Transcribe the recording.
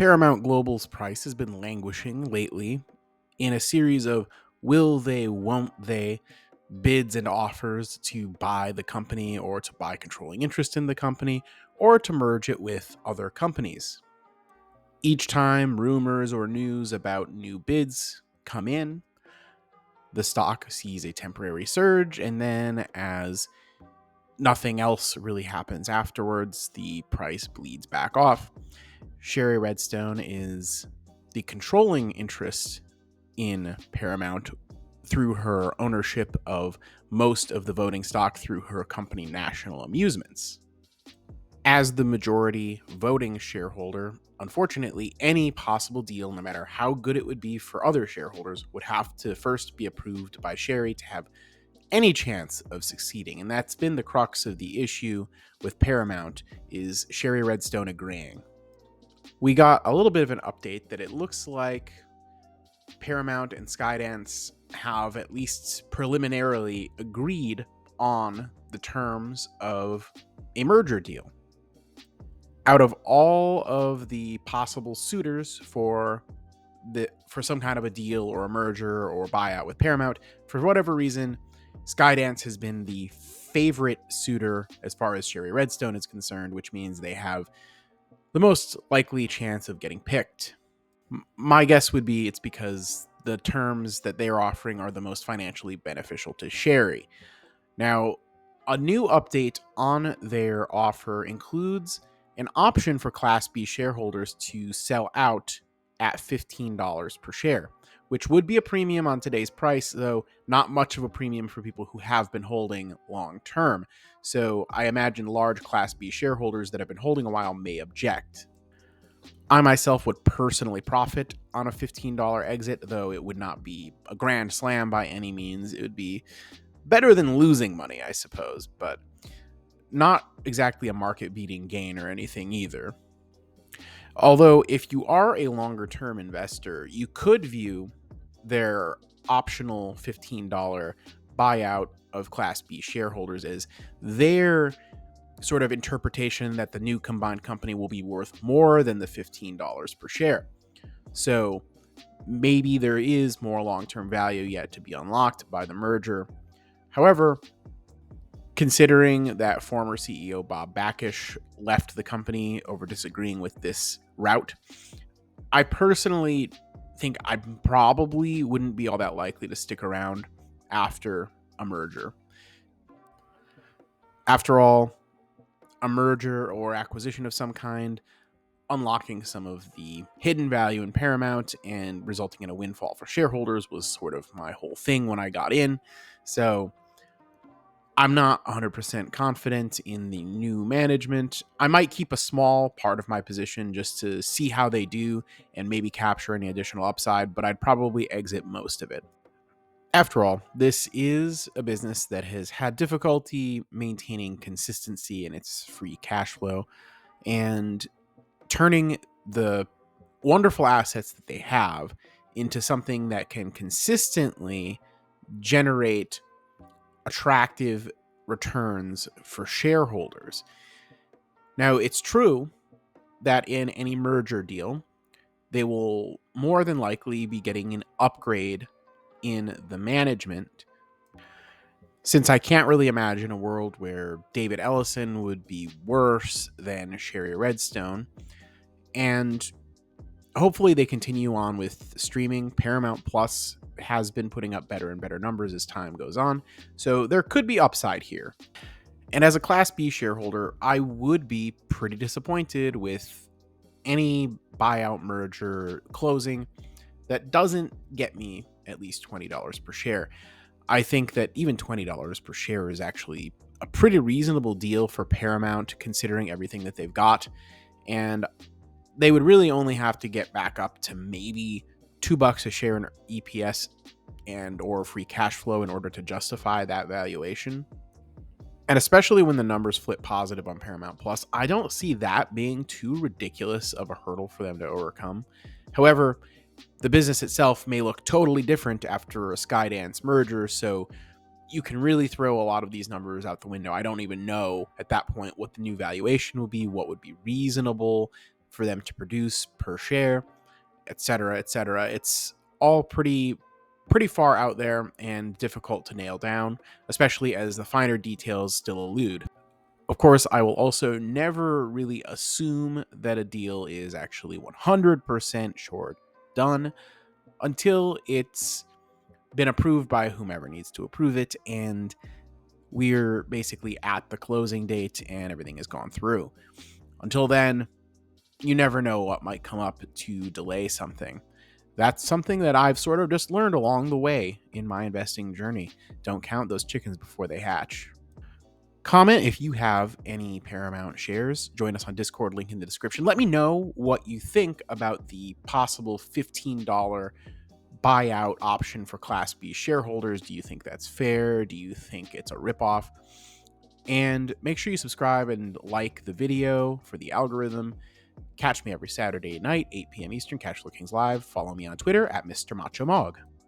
Paramount Global's price has been languishing lately in a series of will they, won't they bids and offers to buy the company or to buy controlling interest in the company or to merge it with other companies. Each time rumors or news about new bids come in, the stock sees a temporary surge, and then as nothing else really happens afterwards, the price bleeds back off. Sherry Redstone is the controlling interest in Paramount through her ownership of most of the voting stock through her company, National Amusements. As the majority voting shareholder, unfortunately, any possible deal, no matter how good it would be for other shareholders, would have to first be approved by Sherry to have any chance of succeeding. And that's been the crux of the issue with Paramount, is Sherry Redstone agreeing. We got a little bit of an update that it looks like Paramount and Skydance have at least preliminarily agreed on the terms of a merger deal. Out of all of the possible suitors for some kind of a deal or a merger or buyout with Paramount, for whatever reason, Skydance has been the favorite suitor as far as Sherry Redstone is concerned, which means they have the most likely chance of getting picked. My guess would be it's because the terms that they're offering are the most financially beneficial to Sherry. Now, a new update on their offer includes an option for Class B shareholders to sell out at $15 per share, which would be a premium on today's price, though not much of a premium for people who have been holding long term. So I imagine large Class B shareholders that have been holding a while may object. I myself would personally profit on a $15 exit, though it would not be a grand slam by any means. It would be better than losing money, I suppose, but not exactly a market-beating gain or anything either. Although, if you are a longer-term investor, you could view their optional $15 buyout of Class B shareholders as their sort of interpretation that the new combined company will be worth more than the $15 per share. So maybe there is more long-term value yet to be unlocked by the merger. However, considering that former CEO Bob Bakish left the company over disagreeing with this route, I personally think I probably wouldn't be all that likely to stick around after a merger. After all, a merger or acquisition of some kind, unlocking some of the hidden value in Paramount and resulting in a windfall for shareholders was sort of my whole thing when I got in. So I'm not 100% confident in the new management. I might keep a small part of my position just to see how they do and maybe capture any additional upside, but I'd probably exit most of it. After all, this is a business that has had difficulty maintaining consistency in its free cash flow and turning the wonderful assets that they have into something that can consistently generate attractive returns for shareholders. Now, it's true that in any merger deal, they will more than likely be getting an upgrade in the management, since I can't really imagine a world where David Ellison would be worse than Sherry Redstone. And hopefully they continue on with streaming. Paramount Plus has been putting up better and better numbers as time goes on, so there could be upside here. And as a Class B shareholder, I would be pretty disappointed with any buyout merger closing that doesn't get me at least $20 per share. I think that even $20 per share is actually a pretty reasonable deal for Paramount considering everything that they've got. And they would really only have to get back up to maybe $2 a share in EPS and or free cash flow in order to justify that valuation. And especially when the numbers flip positive on Paramount Plus, I don't see that being too ridiculous of a hurdle for them to overcome. However, the business itself may look totally different after a Skydance merger, so you can really throw a lot of these numbers out the window. I don't even know at that point what the new valuation will be, what would be reasonable. for them to produce per share, etc., etc. It's all pretty far out there and difficult to nail down, especially as the finer details still elude. Of course, I will also never really assume that a deal is actually 100% sure done until it's been approved by whomever needs to approve it, and we're basically at the closing date and everything has gone through. Until then, you never know what might come up to delay something. That's something that I've sort of just learned along the way in my investing journey. Don't count those chickens before they hatch. Comment if you have any Paramount shares. Join us on Discord, link in the description. Let me know what you think about the possible $15 buyout option for Class B shareholders. Do you think that's fair? Do you think it's a ripoff? And make sure you subscribe and like the video for the algorithm. Catch me every Saturday night, 8 p.m. Eastern, Cash Flow Kings Live. Follow me on Twitter at Mr. Macho Mog.